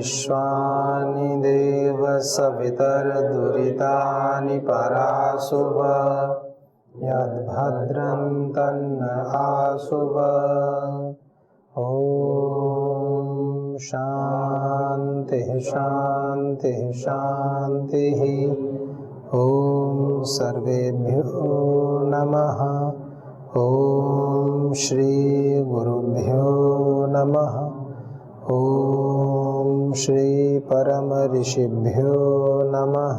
विश्वानि देव सवितर्दुरितानि पराशुभ यद्भद्रं तन्न आशुभ। ॐ शान्ति शान्ति शान्तिः। ॐ सर्वेभ्यो नमः। ॐ श्री गुरुभ्यो नमः। ॐ श्री परम ऋषिभ्यो नमः।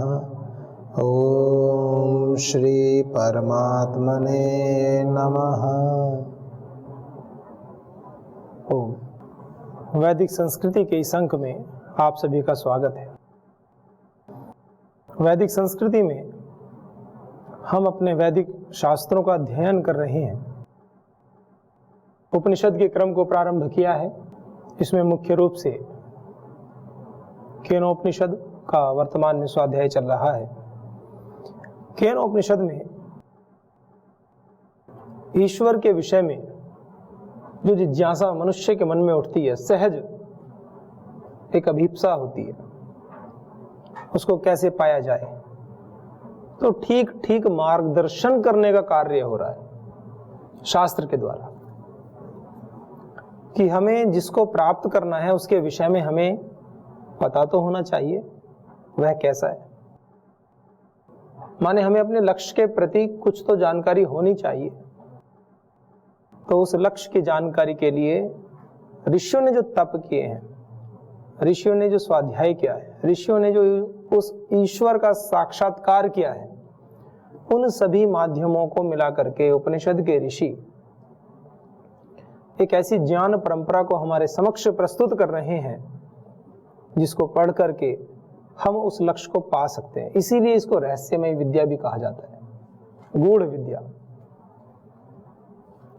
ॐ श्री परमात्मने नमः। ओम। वैदिक संस्कृति के इस अंक में आप सभी का स्वागत है। वैदिक संस्कृति में हम अपने वैदिक शास्त्रों का अध्ययन कर रहे हैं। उपनिषद के क्रम को प्रारंभ किया है। इसमें मुख्य रूप से केनोपनिषद का वर्तमान में स्वाध्याय चल रहा है। केनोपनिषद में ईश्वर के विषय में जो जिज्ञासा मनुष्य के मन में उठती है, सहज एक अभिप्सा होती है, उसको कैसे पाया जाए, तो ठीक ठीक मार्गदर्शन करने का कार्य हो रहा है शास्त्र के द्वारा कि हमें जिसको प्राप्त करना है उसके विषय में हमें पता तो होना चाहिए वह कैसा है। माने हमें अपने लक्ष्य के प्रति कुछ तो जानकारी होनी चाहिए। तो उस लक्ष्य की जानकारी के लिए ऋषियों ने जो तप किए हैं, ऋषियों ने जो स्वाध्याय किया है, ऋषियों ने जो उस ईश्वर का साक्षात्कार किया है, उन सभी माध्यमों को मिला करके उपनिषद के ऋषि एक ऐसी ज्ञान परंपरा को हमारे समक्ष प्रस्तुत कर रहे हैं जिसको पढ़ करके हम उस लक्ष्य को पा सकते हैं। इसीलिए इसको रहस्यमय विद्या भी कहा जाता है, गूढ़ विद्या।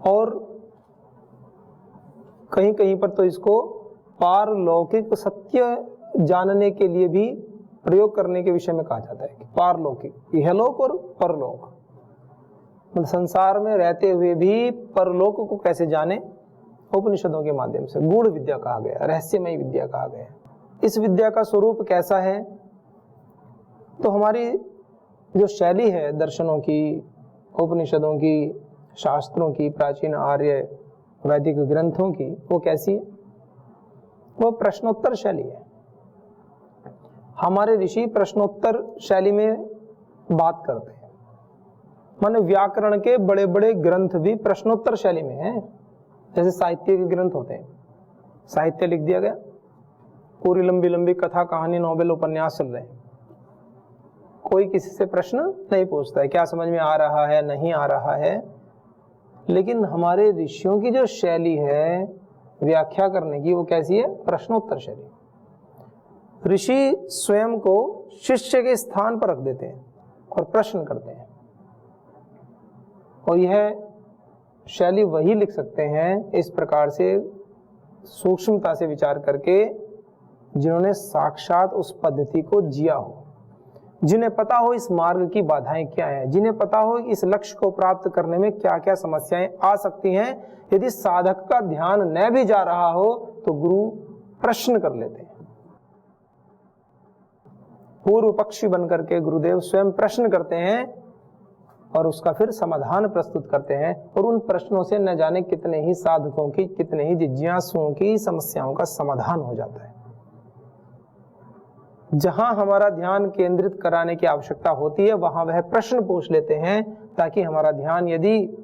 और कहीं कहीं पर तो इसको पारलौकिक सत्य जानने के लिए भी प्रयोग करने के विषय में कहा जाता है कि पारलौकिक, इहलोक और परलोक, मतलब संसार में रहते हुए भी परलोक को कैसे जाने, उपनिषदों के माध्यम से गूढ़ विद्या कहा गया, रहस्यमय विद्या कहा गया। इस विद्या का स्वरूप कैसा है? तो हमारी जो शैली है दर्शनों की, उपनिषदों की, शास्त्रों की, प्राचीन आर्य वैदिक ग्रंथों की, वो कैसी है? वो प्रश्नोत्तर शैली है। हमारे ऋषि प्रश्नोत्तर शैली में बात करते हैं। माने व्याकरण के बड़े बड़े ग्रंथ भी प्रश्नोत्तर शैली में हैं। जैसे साहित्य के ग्रंथ होते हैं, साहित्य लिख दिया गया, पूरी लंबी लंबी कथा कहानी नॉवेल उपन्यास चल रहे हैं, कोई किसी से प्रश्न नहीं पूछता है क्या समझ में आ रहा है नहीं आ रहा है। लेकिन हमारे ऋषियों की जो शैली है व्याख्या करने की, वो कैसी है? प्रश्नोत्तर शैली। ऋषि स्वयं को शिष्य के स्थान पर रख देते हैं और प्रश्न करते हैं। और यह शैली वही लिख सकते हैं इस प्रकार से सूक्ष्मता से विचार करके जिन्होंने साक्षात उस पद्धति को जिया हो, जिन्हें पता हो इस मार्ग की बाधाएं क्या हैं, जिन्हें पता हो इस लक्ष्य को प्राप्त करने में क्या क्या समस्याएं आ सकती हैं। यदि साधक का ध्यान न भी जा रहा हो तो गुरु प्रश्न कर लेते हैं। पूर्व पक्षी बनकर के गुरुदेव स्वयं प्रश्न करते हैं और उसका फिर समाधान प्रस्तुत करते हैं। और उन प्रश्नों से न जाने कितने ही साधकों की, कितने ही जिज्ञासुओं की समस्याओं का समाधान हो जाता है। जहां हमारा ध्यान केंद्रित कराने की आवश्यकता होती है वहां वह प्रश्न पूछ लेते हैं, ताकि हमारा ध्यान यदि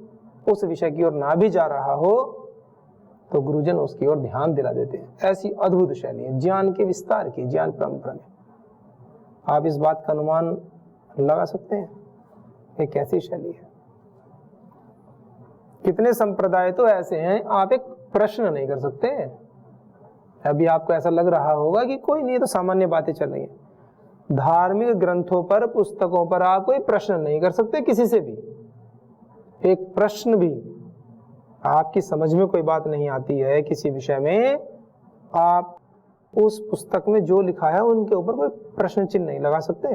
उस विषय की ओर ना भी जा रहा हो तो गुरुजन उसकी ओर ध्यान दिला देते हैं। ऐसी अद्भुत शैली है ज्ञान के विस्तार की, ज्ञान परंपरा में। आप इस बात का अनुमान लगा सकते हैं ये कैसी शैली है। कितने संप्रदाय तो ऐसे हैं आप एक प्रश्न नहीं कर सकते। अभी आपको ऐसा लग रहा होगा कि कोई नहीं, तो सामान्य बातें चल रही हैं। धार्मिक ग्रंथों पर, पुस्तकों पर आप कोई प्रश्न नहीं कर सकते किसी से भी। एक प्रश्न भी, आपकी समझ में कोई बात नहीं आती है किसी विषय में, आप उस पुस्तक में जो लिखा है उनके ऊपर कोई प्रश्न चिन्ह नहीं लगा सकते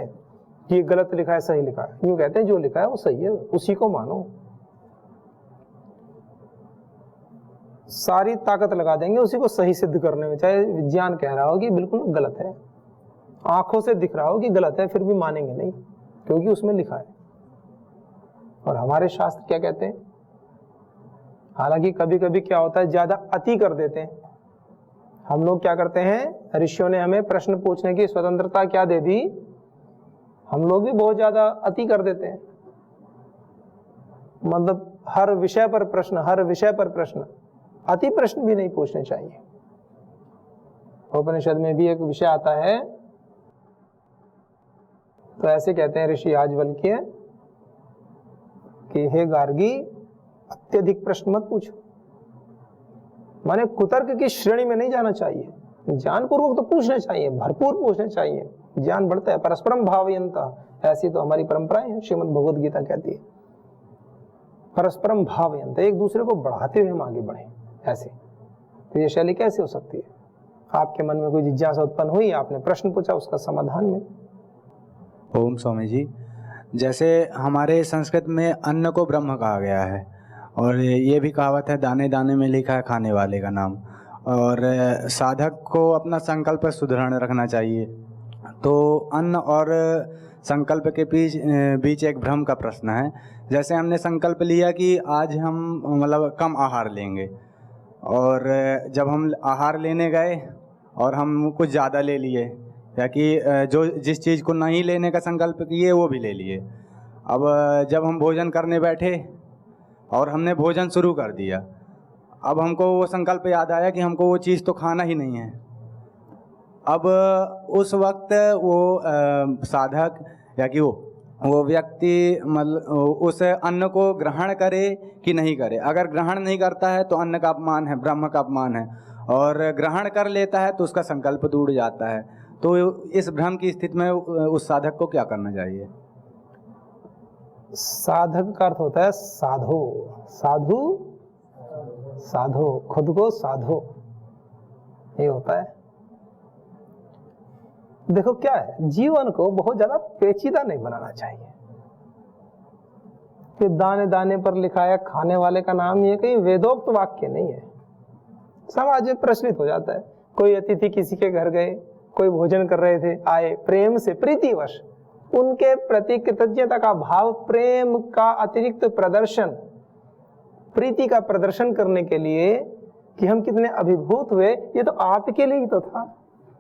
कि ये गलत लिखा है सही लिखा है। यूं कहते हैं जो लिखा है वो सही है, उसी को मानो। सारी ताकत लगा देंगे उसी को सही सिद्ध करने में, चाहे विज्ञान कह रहा हो कि बिल्कुल गलत है, आंखों से दिख रहा हो कि गलत है, फिर भी मानेंगे नहीं क्योंकि उसमें लिखा है। और हमारे शास्त्र क्या कहते हैं? हालांकि कभी कभी क्या होता है, ज्यादा अति कर देते हैं। हम लोग क्या करते हैं, ऋषियों ने हमें प्रश्न पूछने की स्वतंत्रता क्या दे दी, हम लोग भी बहुत ज्यादा अति कर देते हैं। मतलब हर विषय पर प्रश्न, हर विषय पर प्रश्न, अति प्रश्न भी नहीं पूछने चाहिए। उपनिषद में भी एक विषय आता है, तो ऐसे कहते हैं ऋषि याज्ञवल्क्य कि हे गार्गी, अत्यधिक प्रश्न मत पूछो। माने कुतर्क की श्रेणी में नहीं जाना चाहिए, ज्ञान पूर्वक तो पूछना चाहिए, भरपूर पूछना चाहिए, ज्ञान बढ़ता है। परस्परम भावयन्तः, ऐसी तो हमारी परंपराएं हैं, श्रीमद् भगवद गीता कहती है परस्परम भावयन्तः, एक दूसरे को बढ़ाते हुए हम आगे बढ़े। ऐसे तो ये शैली कैसे हो सकती है? आपके मन में कोई जिज्ञासा उत्पन्न हुई, आपने प्रश्न पूछा, उसका समाधान मिला। ओम स्वामी जी, जैसे हमारे संस्कृत में अन्न को ब्रह्म कहा गया है, और ये भी कहावत है दाने दाने में लिखा है खाने वाले का नाम, और साधक को अपना संकल्प सुदृढ़ रखना चाहिए। तो अन्न और संकल्प के बीच एक भ्रम का प्रश्न है। जैसे हमने संकल्प लिया कि आज हम मतलब कम आहार लेंगे, और जब हम आहार लेने गए और हम कुछ ज़्यादा ले लिए, या कि जो जिस चीज़ को नहीं लेने का संकल्प किए वो भी ले लिए। अब जब हम भोजन करने बैठे और हमने भोजन शुरू कर दिया, अब हमको वो संकल्प याद आया कि हमको वो चीज़ तो खाना ही नहीं है। अब उस वक्त वो साधक या कि वो व्यक्ति मतलब उस अन्न को ग्रहण करे कि नहीं करे। अगर ग्रहण नहीं करता है तो अन्न का अपमान है, ब्रह्म का अपमान है, और ग्रहण कर लेता है तो उसका संकल्प टूट जाता है। तो इस भ्रम की स्थिति में उस साधक को क्या करना चाहिए? साधक का अर्थ होता है साधो, साधु, साधो, खुद को साधो, ये होता है। देखो क्या है, जीवन को बहुत ज्यादा पेचीदा नहीं बनाना चाहिए कि दाने दाने पर लिखा है खाने वाले का नाम, ये कहीं वेदोक्त वाक्य नहीं है। समाज में प्रचलित हो जाता है, कोई अतिथि किसी के घर गए, कोई भोजन कर रहे थे, आए, प्रेम से प्रीतिवश उनके प्रति कृतज्ञता का भाव, प्रेम का अतिरिक्त प्रदर्शन, प्रीति का प्रदर्शन करने के लिए कि हम कितने अभिभूत हुए, ये तो आपके लिए ही तो था,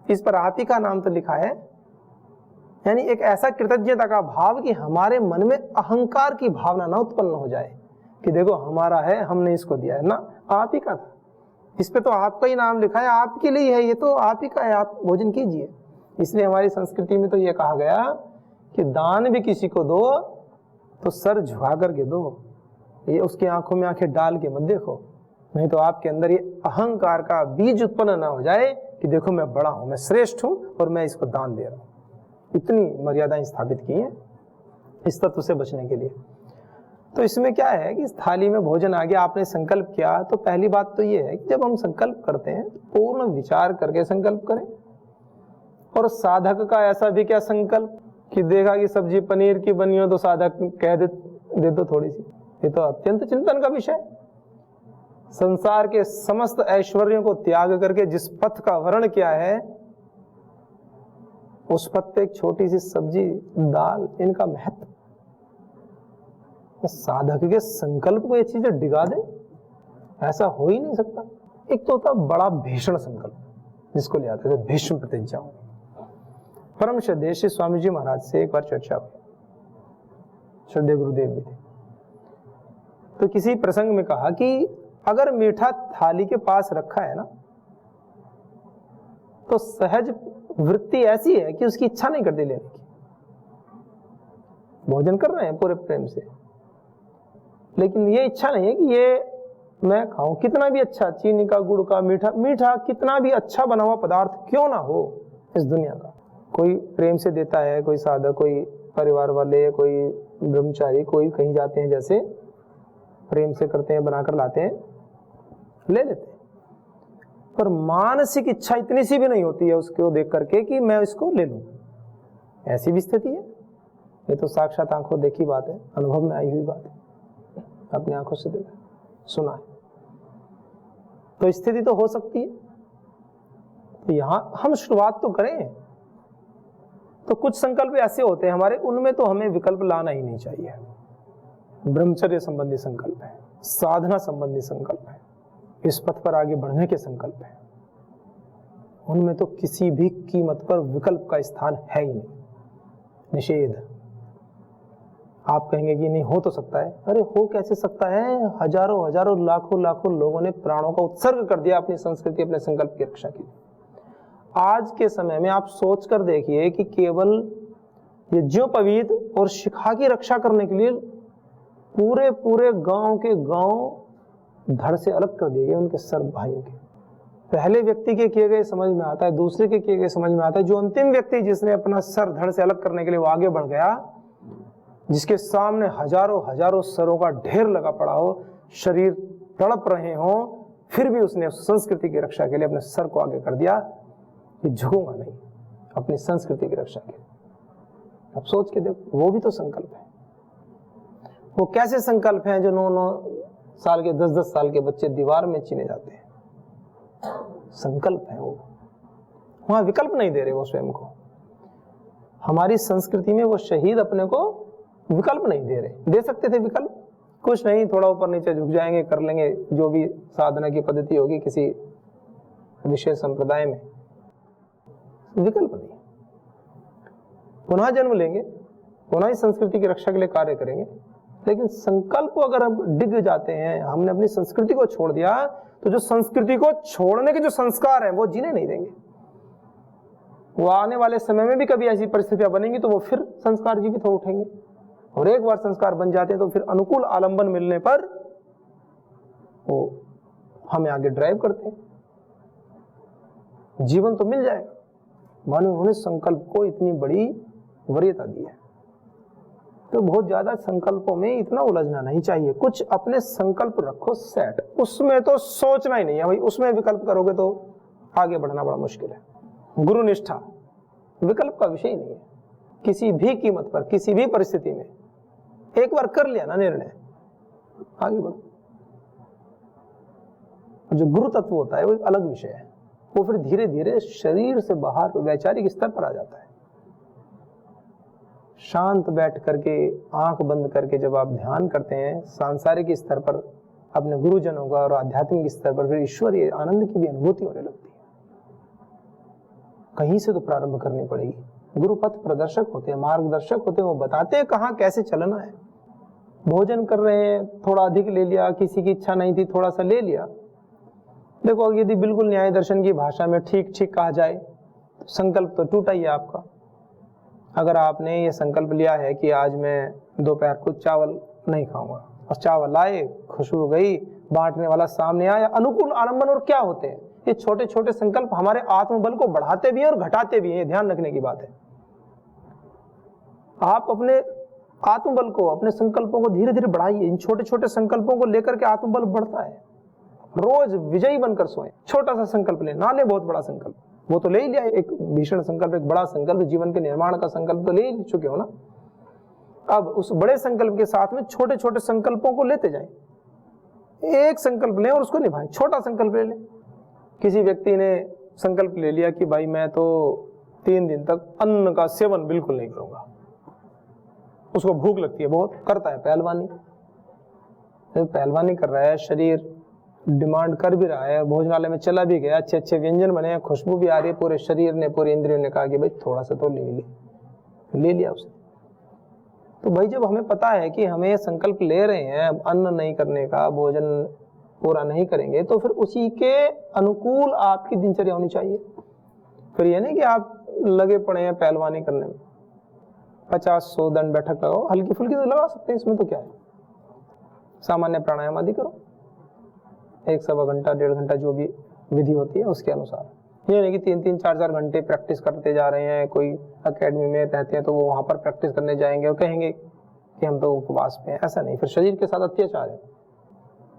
इस पर आप ही का नाम तो लिखा है। यानी एक ऐसा कृतज्ञता का भाव कि हमारे मन में अहंकार की भावना ना उत्पन्न हो जाए कि देखो हमारा है, हमने इसको दिया है, ना, आप ही का था, इस पे तो आपका ही नाम लिखा है, आपके लिए है, ये तो आप ही का है, आप भोजन कीजिए। इसलिए हमारी संस्कृति में तो ये कहा गया कि दान भी किसी को दो तो सर झुका करके दो, ये उसकी आंखों में आंखें डाल के मत देखो, नहीं तो आपके अंदर ये अहंकार का बीज उत्पन्न ना हो जाए कि देखो मैं बड़ा हूं, मैं श्रेष्ठ हूं और मैं इसको दान दे रहा हूं। इतनी मर्यादाएं स्थापित की हैं इस तत्व से बचने के लिए। तो इसमें क्या है कि इस थाली में भोजन आ गया, आपने संकल्प किया, तो पहली बात तो ये है कि जब हम संकल्प करते हैं तो पूर्ण विचार करके संकल्प करें। और साधक का ऐसा भी क्या संकल्प कि देखा कि सब्जी पनीर की बनी हो तो साधक कह दे दो थोड़ी सी, ये तो अत्यंत चिंतन का विषय। संसार के समस्त ऐश्वर्यों को त्याग करके जिस पथ का वर्ण किया है, उस पथ पे एक छोटी सी सब्जी, दाल, इनका महत्व, साधक के संकल्प को ये चीजें डिगा दे, ऐसा हो ही नहीं सकता। एक तो होता बड़ा भीषण संकल्प जिसको ले आते थे भीष्म प्रतिज्ञा। परम श्रद्धेय श्री स्वामी जी महाराज से एक बार चर्चा हुई, श्रद्धेय गुरुदेव भी थे, तो किसी प्रसंग में कहा कि अगर मीठा थाली के पास रखा है ना, तो सहज वृत्ति ऐसी है कि उसकी इच्छा नहीं करती लेने की। भोजन कर रहे हैं पूरे प्रेम से, लेकिन ये इच्छा नहीं है कि ये मैं खाऊं, कितना भी अच्छा, चीनी का, गुड़ का, मीठा मीठा कितना भी अच्छा बना हुआ पदार्थ क्यों ना हो इस दुनिया का, कोई प्रेम से देता है, कोई साधक, कोई परिवार वाले, कोई ब्रह्मचारी, कोई कहीं जाते हैं जैसे प्रेम से करते हैं, बनाकर लाते हैं, ले लेते हैं, पर मानसिक इच्छा इतनी सी भी नहीं होती है उसको देख करके कि मैं इसको ले लूं। ऐसी भी स्थिति है। ये तो साक्षात आंखों देखी बात है, अनुभव में आई हुई बात है, अपनी आंखों से देखा सुना है। तो स्थिति तो हो सकती है। तो यहां हम शुरुआत तो करें। तो कुछ संकल्प ऐसे होते हैं हमारे, उनमें तो हमें विकल्प लाना ही नहीं चाहिए। ब्रह्मचर्य संबंधी संकल्प है, साधना संबंधी संकल्प है, इस पथ पर आगे बढ़ने के संकल्प है, उनमें तो किसी भी कीमत पर विकल्प का स्थान है ही नहीं। निषेध। आप कहेंगे कि नहीं हो तो सकता है, अरे हो कैसे सकता है? हजारों हजारों लाखों लाखों लोगों ने प्राणों का उत्सर्ग कर दिया अपनी संस्कृति, अपने संकल्प की रक्षा के लिए। आज के समय में आप सोच कर देखिए कि केवल ये ज्योपवीत और शिखा की रक्षा करने के लिए पूरे पूरे गांव के गांव धड़ से अलग कर दिए गए उनके सर्व भाइयों के। पहले व्यक्ति के किए गए समझ में आता है, दूसरे के किए गए समझ में आता है, जो अंतिम व्यक्ति जिसने अपना सर धड़ से अलग करने के लिए वो आगे बढ़ गया, जिसके सामने हजारों हजारों सरों का ढेर लगा पड़ा हो, शरीर तड़प रहे हो, फिर भी उसने संस्कृति की रक्षा के लिए अपने सर को आगे कर दिया। ये झुकूंगा नहीं अपनी संस्कृति की रक्षा के लिए। अब सोच के देखो, वो भी तो संकल्प है। वो कैसे संकल्प हैं जो 9-9 साल के 10-10 साल के बच्चे दीवार में चीने जाते हैं? संकल्प है वो, वहां विकल्प नहीं दे रहे वो स्वयं को। हमारी संस्कृति में वो शहीद अपने को विकल्प नहीं दे रहे। दे सकते थे विकल्प, कुछ नहीं, थोड़ा ऊपर नीचे झुक जाएंगे, कर लेंगे जो भी साधना की पद्धति होगी किसी विशेष संप्रदाय में। विकल्प नहीं, पुनः जन्म लेंगे, पुनः ही संस्कृति की रक्षा के लिए कार्य करेंगे। लेकिन संकल्प अगर हम डिग जाते हैं, हमने अपनी संस्कृति को छोड़ दिया, तो जो संस्कृति को छोड़ने के जो संस्कार हैं वो जीने नहीं देंगे। वो आने वाले समय में भी कभी ऐसी परिस्थितियां बनेंगी तो वो फिर संस्कार जीवित हो उठेंगे। और एक बार संस्कार बन जाते हैं तो फिर अनुकूल आलंबन मिलने पर वो हमें आगे ड्राइव करते हैं, जीवन तो मिल जाएगा। मानो उन्होंने संकल्प को इतनी बड़ी वरीयता दी है। तो बहुत ज्यादा संकल्पों में इतना उलझना नहीं चाहिए। कुछ अपने संकल्प रखो सेट, उसमें तो सोचना ही नहीं है भाई, उसमें विकल्प करोगे तो आगे बढ़ना बड़ा मुश्किल है। गुरु निष्ठा विकल्प का विषय नहीं है। किसी भी कीमत पर, किसी भी परिस्थिति में एक बार कर लिया ना निर्णय, आगे बढ़ो। जो गुरु तत्व होता है वो एक अलग विषय है। वो फिर धीरे धीरे शरीर से बाहर वैचारिक स्तर पर आ जाता है। शांत बैठ करके, आंख बंद करके जब आप ध्यान करते हैं सांसारिक स्तर पर अपने गुरुजनों का और आध्यात्मिक स्तर पर, फिर ईश्वरीय आनंद की भी अनुभूति होने लगती है। कहीं से तो प्रारंभ करनी पड़ेगी। गुरु पथ प्रदर्शक होते हैं, मार्गदर्शक होते हैं, वो बताते हैं कहाँ कैसे चलना है। भोजन कर रहे हैं, थोड़ा अधिक ले लिया, किसी की इच्छा नहीं थी थोड़ा सा ले लिया। देखो यदि बिल्कुल न्याय दर्शन की भाषा में ठीक ठीक कहा जाए तो संकल्प तो टूटा ही है आपका। अगर आपने ये संकल्प लिया है कि आज मैं दोपहर को चावल नहीं खाऊंगा, और चावल आए, खुशबू गई, बांटने वाला सामने आया, अनुकूल आलंबन। और क्या होते हैं ये छोटे छोटे संकल्प, हमारे आत्मबल को बढ़ाते भी हैं और घटाते भी हैं। ये ध्यान रखने की बात है। आप अपने आत्मबल को, अपने संकल्पों को धीरे धीरे बढ़ाइए। इन छोटे छोटे संकल्पों को लेकर के आत्मबल बढ़ता है। रोज विजयी बनकर सोए। छोटा सा संकल्प ले, ना ले बहुत बड़ा संकल्प, वो तो ले ही लिया। एक भीषण संकल्प, एक बड़ा संकल्प, जीवन के निर्माण का संकल्प तो ले ही चुके हो ना। अब उस बड़े संकल्प के साथ में छोटे छोटे संकल्पों को लेते जाएं। एक संकल्प लें और उसको निभाएं। छोटा संकल्प ले लें। किसी व्यक्ति ने संकल्प ले लिया कि भाई मैं तो 3 दिन तक अन्न का सेवन बिल्कुल नहीं करूंगा। उसको भूख लगती है बहुत, करता है पहलवानी। पहलवानी कर रहा है, शरीर डिमांड कर भी रहा है, भोजनालय में चला भी गया, अच्छे अच्छे व्यंजन बने हैं, खुशबू भी आ रही है, पूरे शरीर ने, पूरी इंद्रियों ने कहा कि भाई थोड़ा सा तो ले लिया उसने। तो भाई जब हमें पता है कि हमें संकल्प ले रहे हैं अब अन्न नहीं करने का, भोजन पूरा नहीं करेंगे, तो फिर उसी के अनुकूल आपकी दिनचर्या होनी चाहिए। फिर ये नहीं कि आप लगे पड़े हैं पहलवानी करने में, 50-100 दंड बैठक लगाओ, हल्की फुल्की तो लगा सकते हैं, इसमें तो क्या है। सामान्य प्राणायाम आदि करो, 1-1.25 घंटा 1.5 घंटा जो भी विधि होती है उसके अनुसार। ये नहीं कि 3-3, 4-4 घंटे प्रैक्टिस करते जा रहे हैं। कोई एकेडमी में रहते हैं तो वो वहां पर प्रैक्टिस करने जाएंगे और कहेंगे कि हम तो उपवास पे हैं। ऐसा नहीं, फिर शरीर के साथ अत्याचार है।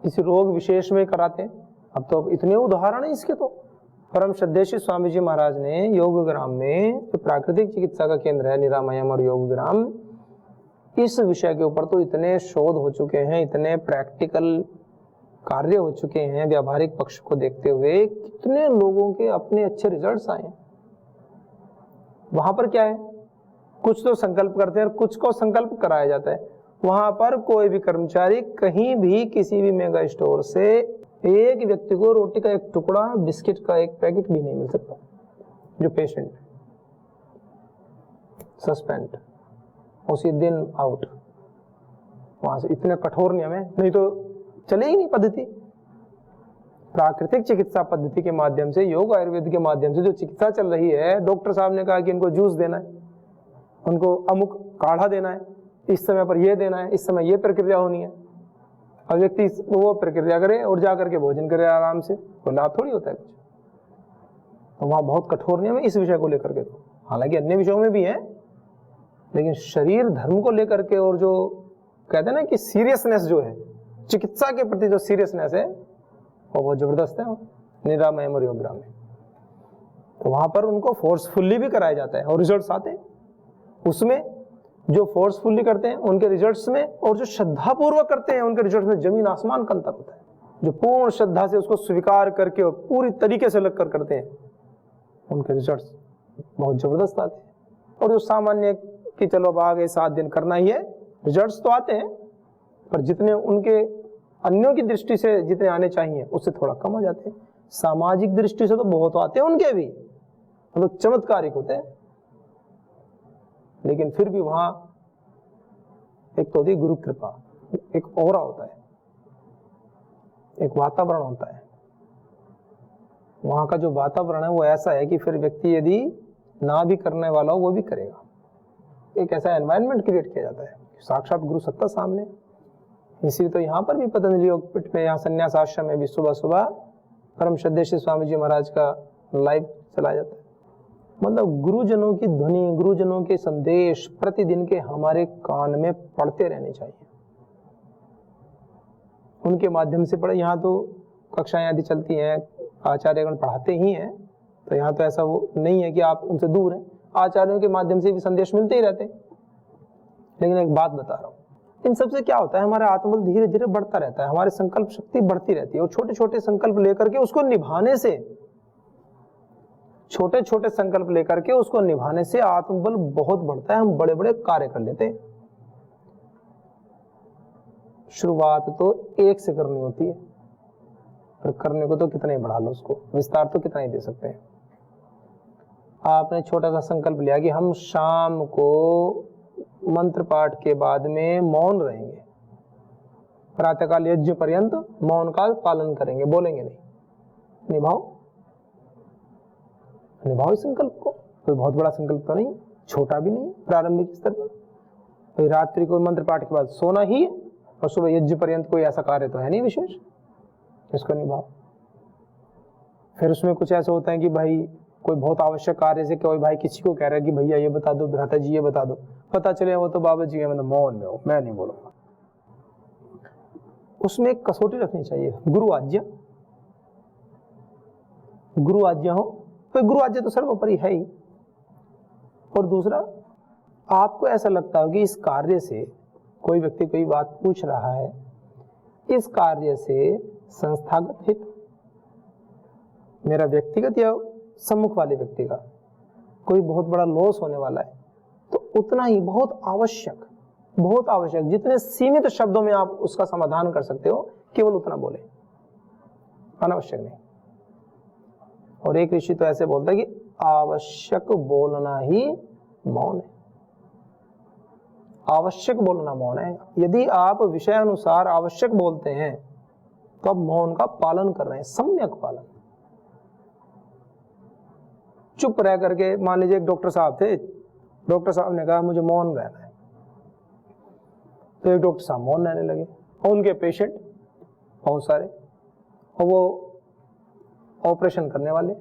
किसी रोग विशेष में कराते हैं। अब तो इतने उदाहरण है इसके। तो परम श्रद्धेय स्वामी जी महाराज ने योगग्राम में, जो प्राकृतिक चिकित्सा का केंद्र है निरामयम और योगग्राम, इस विषय के ऊपर तो इतने शोध हो चुके हैं, इतने प्रैक्टिकल कार्य हो चुके हैं व्यावहारिक पक्ष को देखते हुए, कितने लोगों के अपने अच्छे रिजल्ट्स आए हैं। वहां पर क्या है, कुछ तो संकल्प करते हैं और कुछ को संकल्प कराया जाता है। वहां पर कोई भी कर्मचारी कहीं भी किसी भी मेगा स्टोर से एक व्यक्ति को रोटी का एक टुकड़ा, बिस्किट का एक पैकेट भी नहीं मिल सकता। जो पेशेंट सस्पेंड, उसी दिन आउट। वहां से इतने कठोर नियम है, नहीं तो चले ही नहीं पद्धति। प्राकृतिक चिकित्सा पद्धति के माध्यम से, योग आयुर्वेद के माध्यम से जो चिकित्सा चल रही है, डॉक्टर साहब ने कहा कि इनको जूस देना है, उनको अमुक काढ़ा देना है, इस समय पर ये देना है, इस समय ये प्रक्रिया होनी है, और व्यक्ति वो प्रक्रिया करे और जा करके भोजन करे आराम से, कोई लाभ थोड़ी होता है कुछ। तो वहाँ बहुत कठोर नियम है इस विषय को लेकर के। तो हालांकि अन्य विषयों में भी है, लेकिन शरीर धर्म को लेकर के और जो कहते हैं ना कि सीरियसनेस जो है, चिकित्सा के प्रति जो सीरियसनेस है, वो बहुत जबरदस्त है निरामय और योगग्राम में। तो वहां पर उनको फोर्सफुल्ली भी कराया जाता है और रिजल्ट्स आते हैं। उसमें जो फोर्सफुल्ली करते हैं उनके रिजल्ट्स में, और जो श्रद्धापूर्वक करते हैं उनके रिजल्ट्स में जमीन आसमान का अंतर होता है। जो पूर्ण श्रद्धा से उसको स्वीकार करके और पूरी तरीके से लग कर करते हैं, उनके रिजल्ट्स बहुत जबरदस्त आते हैं। और जो सामान्य कि चलो अब आ गए 7 दिन करना ही है, रिजल्ट्स तो आते हैं, पर जितने उनके अन्यों की दृष्टि से जितने आने चाहिए उससे थोड़ा कम आ जाते हैं। सामाजिक दृष्टि से तो बहुत आते हैं उनके भी, मतलब चमत्कारिक होते हैं। लेकिन फिर भी वहां एक तो होती है गुरु कृपा, एक ऑरा होता है, एक वातावरण होता है। वहां का जो वातावरण है वो ऐसा है कि फिर व्यक्ति यदि ना भी करने वाला हो वो भी करेगा। एक ऐसा एनवायरनमेंट क्रिएट किया जाता है, साक्षात गुरु सत्ता सामने। इसीलिए तो यहाँ पर भी पतंजलि योगपीठ में, यहाँ संन्यास आश्रम में भी सुबह सुबह परम श्रद्धेय स्वामी जी महाराज का लाइव चला जाता है। मतलब गुरुजनों की ध्वनि, गुरुजनों के संदेश प्रतिदिन के हमारे कान में पड़ते रहने चाहिए। उनके माध्यम से पढ़े। यहाँ तो कक्षाएं आदि चलती हैं, आचार्यगण पढ़ाते ही हैं, तो यहाँ तो ऐसा वो नहीं है कि आप उनसे दूर हैं। आचार्यों के माध्यम से भी संदेश मिलते ही रहते हैं। लेकिन एक बात बता रहा हूँ, इन सबसे क्या होता है, हमारा आत्मबल धीरे धीरे बढ़ता रहता है, हमारी संकल्प शक्ति बढ़ती रहती है। और छोटे छोटे संकल्प लेकर के उसको निभाने से, छोटे छोटे संकल्प लेकर के उसको निभाने से आत्मबल बहुत बढ़ता है। हम बड़े बड़े कार्य कर लेते हैं। शुरुआत तो एक से करनी होती है, और करने को तो कितना ही बढ़ा लो, उसको विस्तार तो कितना ही दे सकते हैं। आपने छोटा सा संकल्प लिया कि हम शाम को मंत्र पाठ के बाद में मौन रहेंगे, प्रातःकाल यज्ञ पर्यंत मौन का पालन करेंगे, बोलेंगे नहीं। निभाओ निभाओ इस संकल्प को। कोई बहुत बड़ा संकल्प तो नहीं, छोटा भी नहीं, प्रारंभिक स्तर पर। रात्रि को मंत्र पाठ के बाद सोना ही है, और सुबह यज्ञ पर्यंत कोई ऐसा कार्य तो है नहीं विशेष, इसको निभाओ। फिर उसमें कुछ ऐसा होता है कि भाई कोई बहुत आवश्यक कार्य से कोई भाई किसी को कह रहा है कि भैया ये बता दो, भ्राता जी ये बता दो, पता चले वो तो बाबा जी मतलब मौन में हो, मैं नहीं बोलूंगा। उसमें एक कसौटी रखनी चाहिए, गुरु आज्ञा। गुरु आज्ञा हो तो गुरु आज्ञा तो सर्वोपरि है ही। और दूसरा, आपको ऐसा लगता हो कि इस कार्य से कोई व्यक्ति कोई बात पूछ रहा है, इस कार्य से संस्थागत हित, मेरा व्यक्तिगत या सम्मुख वाले व्यक्ति का कोई बहुत बड़ा लॉस होने वाला है, तो उतना ही बहुत आवश्यक, जितने सीमित शब्दों में आप उसका समाधान कर सकते हो, केवल उतना बोले, अनावश्यक नहीं। और एक ऋषि तो ऐसे बोलता है कि आवश्यक बोलना ही मौन है। आवश्यक बोलना मौन है। यदि आप विषय अनुसार आवश्यक बोलते हैं तो आप मौन का पालन कर रहे हैं, सम्यक पालन। चुप रह करके, मान लीजिए एक डॉक्टर साहब थे, डॉक्टर साहब ने कहा मुझे मौन रहना है, तो एक डॉक्टर साहब मौन रहने लगे, और उनके पेशेंट बहुत सारे, और वो ऑपरेशन करने वाले।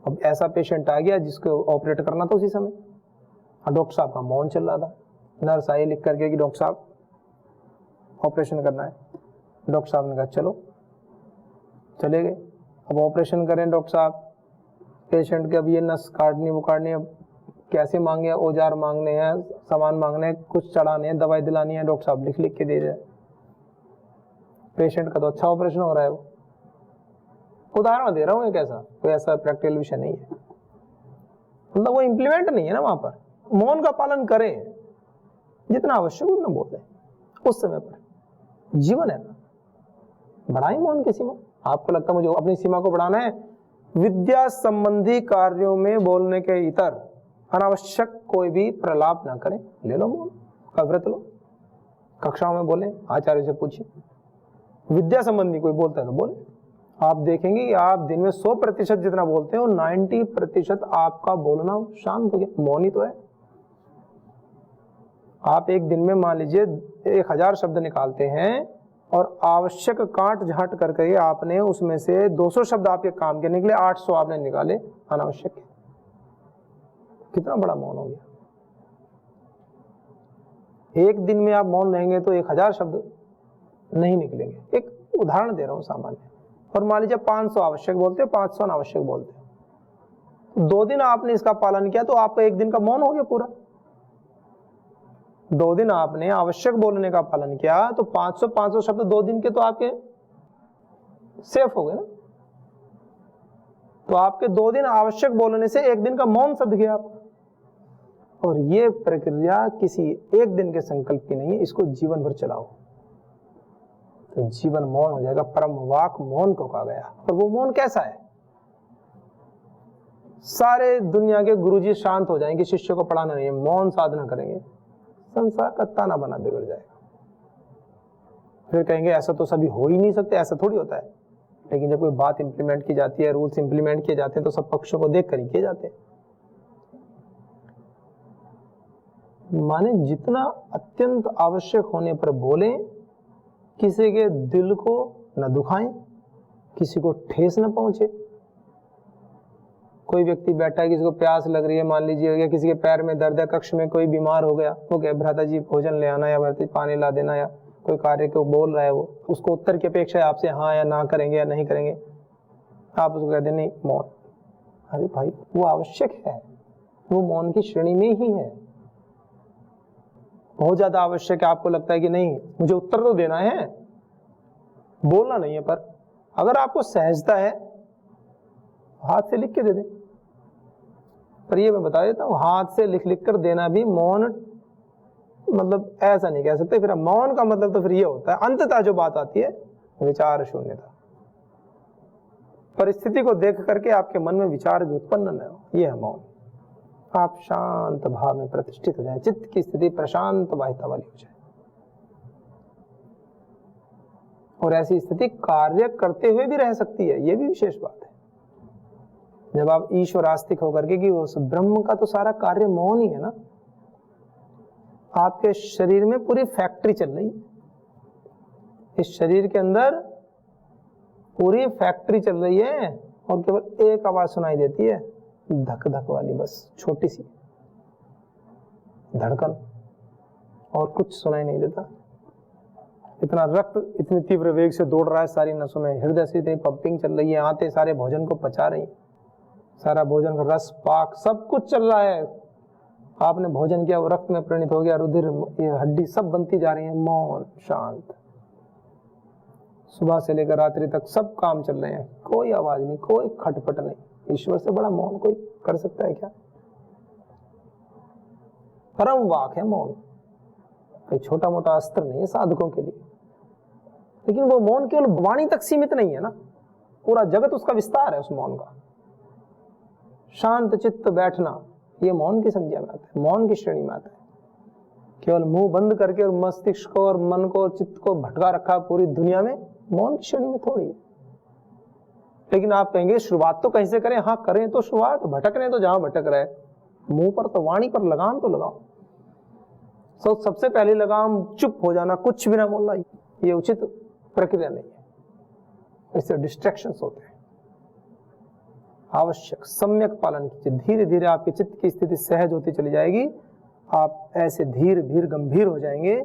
अब ऐसा पेशेंट आ गया जिसको ऑपरेट करना था उसी समय, और डॉक्टर साहब का मौन चल रहा था। नर्स आई लिख करके कि डॉक्टर साहब ऑपरेशन करना है। डॉक्टर साहब ने कहा चलो, चले गए। अब ऑपरेशन करें डॉक्टर साहब, पेशेंट के अब ये नस काटनी वो काटनी, अब कैसे मांगे, औजार मांगने हैं, सामान मांगने हैं, कुछ चढ़ाने हैं, दवाई दिलानी है, डॉक्टर साहब लिख लिख के दे रहे हैं। पेशेंट का तो अच्छा ऑपरेशन हो रहा है। वो उदाहरण दे रहा हूँ एक ऐसा, कोई ऐसा प्रैक्टिकल विषय नहीं है, मतलब वो इम्प्लीमेंट नहीं है ना वहां पर। मौन का पालन करें, जितना आवश्यक उतना बोलें उस समय पर। जीवन है ना, बढ़ाएं मौन की सीमा। आपको लगता है मुझे अपनी सीमा को बढ़ाना है, विद्या संबंधी कार्यों में बोलने के इतर अनावश्यक कोई भी प्रलाप ना करें। ले लो मौन का व्रत लो, कक्षाओं में बोले, आचार्य से पूछिए। विद्या संबंधी कोई बोलता है तो बोले। आप देखेंगे कि आप दिन में 100% जितना बोलते हो 90% आपका बोलना शांत हो गया, मौन ही तो है। आप एक दिन में मान लीजिए 1000 शब्द निकालते हैं और आवश्यक काट झाट करके आपने उसमें से 200 शब्द आपके काम के निकले, 800 आपने निकाले अनावश्यक। कितना बड़ा मौन हो गया। एक दिन में आप मौन रहेंगे तो 1000 शब्द नहीं निकलेंगे। एक उदाहरण दे रहा हूं सामान्य। और मान लीजिए 500 आवश्यक बोलते हो, 500 अनावश्यक बोलते हो, 2 दिन आपने इसका पालन किया तो आपका एक दिन का मौन हो गया पूरा। 2 दिन आपने आवश्यक बोलने का पालन किया तो 500 शब्द 2 दिन के तो आपके सेफ हो गए ना। तो आपके 2 दिन आवश्यक बोलने से एक दिन का मौन सध गया आपका। और ये प्रक्रिया किसी एक दिन के संकल्प की नहीं है, इसको जीवन भर चलाओ तो जीवन मौन हो जाएगा। परम वाक मौन को कहा गया। और वो मौन कैसा है? सारे दुनिया के गुरुजी शांत हो जाएंगे, शिष्य को पढ़ाना नहीं है, मौन साधना करेंगे, संसार का ताना बना बिगड़ जाएगा। फिर कहेंगे ऐसा तो सभी हो ही नहीं सकते, ऐसा थोड़ी होता है। लेकिन जब कोई बात इंप्लीमेंट की जाती है, रूल्स इंप्लीमेंट किए जाते हैं तो सब पक्षों को देख कर ही किए जाते हैं। माने जितना अत्यंत आवश्यक होने पर बोले, किसी के दिल को न दुखाएं, किसी को ठेस न पहुंचे। कोई व्यक्ति बैठा है, किसी को प्यास लग रही है मान लीजिए, या किसी के पैर में दर्द है, कक्ष में कोई बीमार हो गया, वो कहे भ्राता जी भोजन ले आना या भ्राता जी पानी ला देना, या कोई कार्य को बोल रहा है, वो उसको उत्तर की अपेक्षा है आपसे हाँ या ना करेंगे या नहीं करेंगे, आप उसको कहते नहीं मौन। अरे भाई वो आवश्यक है, वो मौन की श्रेणी में ही है। बहुत ज्यादा आवश्यक है, आपको लगता है कि नहीं मुझे उत्तर तो देना है, बोलना नहीं है, पर अगर आपको सहजता है हाथ से लिख के दे दें। पर ये मैं बता देता हूं, हाथ से लिख लिख कर देना भी मौन मतलब ऐसा नहीं कह सकते। फिर मौन का मतलब तो फिर ये होता है, अंततः जो बात आती है विचार शून्यता। परिस्थिति को देख करके आपके मन में विचार भी उत्पन्न न हो, ये है मौन। आप शांत भाव में प्रतिष्ठित हो जाए, चित्त की स्थिति प्रशांत वाहिता वाली हो जाए। और ऐसी स्थिति कार्य करते हुए भी रह सकती है, ये भी विशेष बात है। जब आप ईश्वर आस्तिक होकर के कि उस ब्रह्म का तो सारा कार्य मौन ही है ना। आपके शरीर में पूरी फैक्ट्री चल रही है, इस शरीर के अंदर पूरी फैक्ट्री चल रही है, और केवल एक आवाज सुनाई देती है, धक धक वाली, बस छोटी सी धड़कन, और कुछ सुनाई नहीं देता। इतना रक्त इतनी तीव्र वेग से दौड़ रहा है सारी नसों में, हृदय से इतनी पंपिंग चल रही है, आते सारे भोजन को पचा रही, सारा भोजन का रस पाक सब कुछ चल रहा है। आपने भोजन किया, वो रक्त में परिणित हो गया, रुधिर, ये हड्डी सब बनती जा रही है, मौन शांत। सुबह से लेकर रात्रि तक सब काम चल रहे हैं, कोई आवाज नहीं, कोई खटपट नहीं। ईश्वर से बड़ा मौन कोई कर सकता है क्या? परम वाक है मौन, कोई छोटा मोटा अस्त्र नहीं है साधकों के लिए। लेकिन वो मौन केवल वाणी तक सीमित नहीं है ना, पूरा जगत उसका विस्तार है उस मौन का। शांत चित्त बैठना, ये मौन की संज्ञा में आता है, मौन की श्रेणी में आता है। केवल मुंह बंद करके और मस्तिष्क को और मन को चित्त को भटका रखा पूरी दुनिया में, मौन की श्रेणी में थोड़ी है। लेकिन आप कहेंगे शुरुआत तो कहीं से करें? हाँ करें तो शुरुआत, भटकने तो जहां भटक रहे, मुंह पर तो वाणी पर लगाम तो लगाओ। सबसे पहले लगाम चुप हो जाना, कुछ भी ना बोलना, ये उचित प्रक्रिया नहीं है, इससे डिस्ट्रैक्शंस होते हैं। आवश्यक सम्यक पालन कीजिए, धीरे धीरे आपके चित्त की स्थिति सहज होती चली जाएगी। आप ऐसे धीर धीर गंभीर हो जाएंगे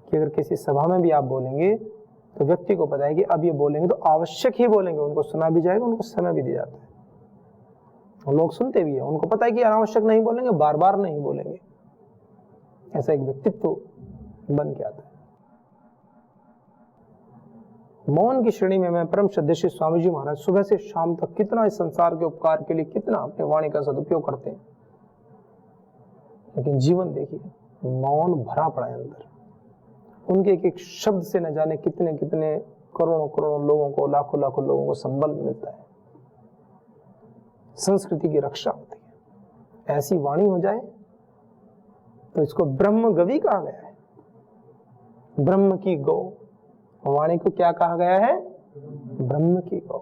कि अगर किसी सभा में भी आप बोलेंगे तो व्यक्ति को पता है कि अब ये बोलेंगे तो आवश्यक ही बोलेंगे, उनको सुना भी जाएगा, उनको समय भी दिया जाता है, और लोग सुनते भी है, उनको पता है कि अनावश्यक नहीं बोलेंगे, बार बार नहीं बोलेंगे। ऐसा एक व्यक्तित्व बन के आता है। मौन की श्रेणी में मैं परम श्रद्धेय श्री स्वामी जी महाराज सुबह से शाम तक कितना इस संसार के उपकार के लिए कितना अपने वाणी का सदुपयोग करते हैं, लेकिन जीवन देखिए मौन भरा पड़ा है अंदर। उनके एक एक शब्द से न जाने कितने कितने करोड़ों करोड़ों लोगों को, लाखों लाखों लोगों को संबल मिलता है, संस्कृति की रक्षा होती है। ऐसी वाणी हो जाए तो इसको ब्रह्म गवी कहा गया है। ब्रह्म की गौ, वाणी को क्या कहा गया है? ब्रह्म की गौ,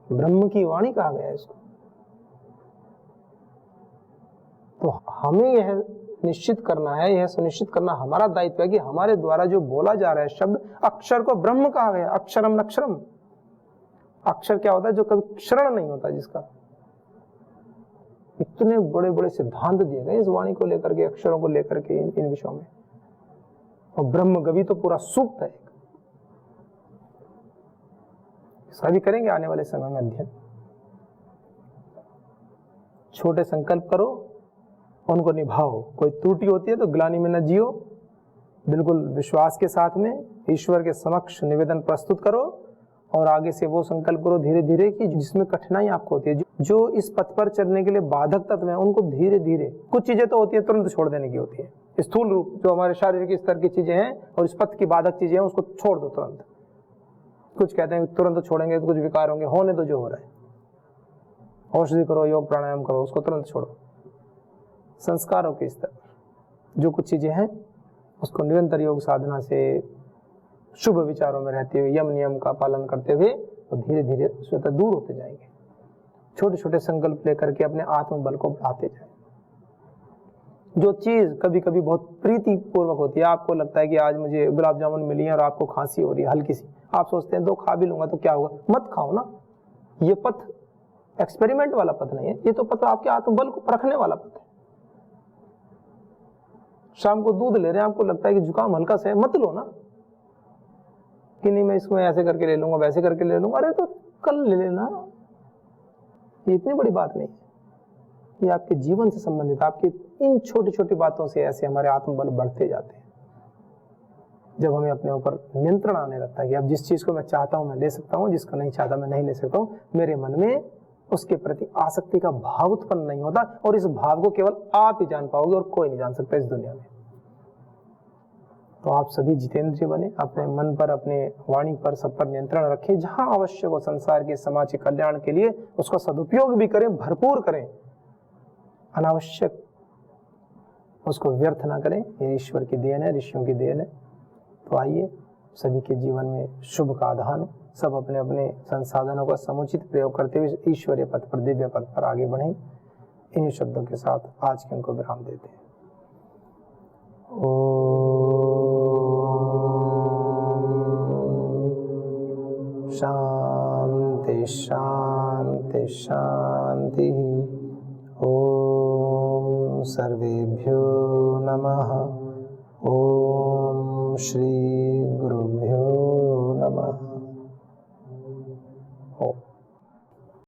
ब्रह्म की वाणी कहा गया है इसको। तो हमें यह निश्चित करना है, यह सुनिश्चित करना हमारा दायित्व है कि हमारे द्वारा जो बोला जा रहा है शब्द, अक्षर को ब्रह्म कहा गया, अक्षरम नक्षरम। अक्षर क्या होता है? जो कभी क्षरण नहीं होता, जिसका इतने बड़े बड़े सिद्धांत दिए गए इस वाणी को लेकर के, अक्षरों को लेकर के, इन विषयों में। और ब्रह्म गवी तो पूरा सूक्त है, इसका भी करेंगे आने वाले समय में अध्ययन। छोटे संकल्प करो, उनको निभाओ। कोई त्रुटि होती है तो ग्लानि में न जियो, बिल्कुल विश्वास के साथ में ईश्वर के समक्ष निवेदन प्रस्तुत करो और आगे से वो संकल्प करो धीरे धीरे कि जिसमें कठिनाई आपको होती है, जो इस पथ पर चलने के लिए बाधक तत्व है, उनको धीरे धीरे, कुछ चीजें तो होती है तुरंत छोड़ देने की होती है, स्थूल रूप जो हमारे शारीरिक स्तर की चीजें हैं और इस पथ की बाधक चीजें हैं उसको छोड़ दो तुरंत। कुछ कहते हैं तुरंत छोड़ेंगे तो कुछ विकार होंगे, होने तो जो हो रहा है। औषधि करो, योग प्राणायाम करो, उसको तुरंत छोड़ो। संस्कारों के स्तर पर जो कुछ चीजें हैं उसको निरंतर योग साधना से, शुभ विचारों में रहते हुए, यम नियम का पालन करते हुए तो धीरे धीरे स्वतः दूर होते जाएंगे। छोटे छोटे संकल्प लेकर के अपने आत्मबल को बढ़ाते जाए। जो चीज कभी कभी बहुत प्रीति पूर्वक होती है, आपको लगता है कि आज मुझे गुलाब जामुन मिली है और आपको खांसी हो रही है हल्की सी, आप सोचते हैं 2 खा भी लूंगा तो क्या होगा, मत खाओ ना। ये पथ एक्सपेरिमेंट वाला पथ नहीं है, ये तो पथ आपके आत्मबल को परखने वाला पथ है। शाम को दूध ले रहे हैं, आपको लगता है कि जुकाम हल्का से है, मत लो ना कि नहीं मैं इसको ऐसे करके ले लूंगा, वैसे करके ले लूंगा। अरे तो कल ले लेना, ये इतनी बड़ी बात नहीं है। ये आपके जीवन से संबंधित, आपकी इन छोटी छोटी बातों से ऐसे हमारे आत्मबल बढ़ते जाते हैं। जब हमें अपने ऊपर नियंत्रण आने लगता है कि अब जिस चीज को मैं चाहता हूं मैं ले सकता हूं, जिसको नहीं चाहता मैं नहीं ले सकता हूं, मेरे मन में उसके प्रति आसक्ति का भाव उत्पन्न नहीं होता, और इस भाव को केवल आप ही जान पाओगे और कोई नहीं जान सकता इस दुनिया में। तो आप सभी जितेंद्रिय बने, अपने मन पर, अपने वाणी पर, सब पर नियंत्रण रखें। जहां आवश्यक हो संसार के, समाज के कल्याण के लिए उसका सदुपयोग भी करें, भरपूर करें, अनावश्यक उसको व्यर्थ ना करें। ये ईश्वर की देन है, ऋषियों की देन है। तो आइए सभी के जीवन में शुभ का आधान, सब अपने अपने संसाधनों का समुचित प्रयोग करते हुए ईश्वरीय पथ पर, दिव्य पथ पर आगे बढ़ें। इन्हीं शब्दों के साथ आज के उनको विराम देते हैं। शांति शांति शांति। ओम सर्वेभ्यो नमः। ओम श्री गुरुभ्यो नमः।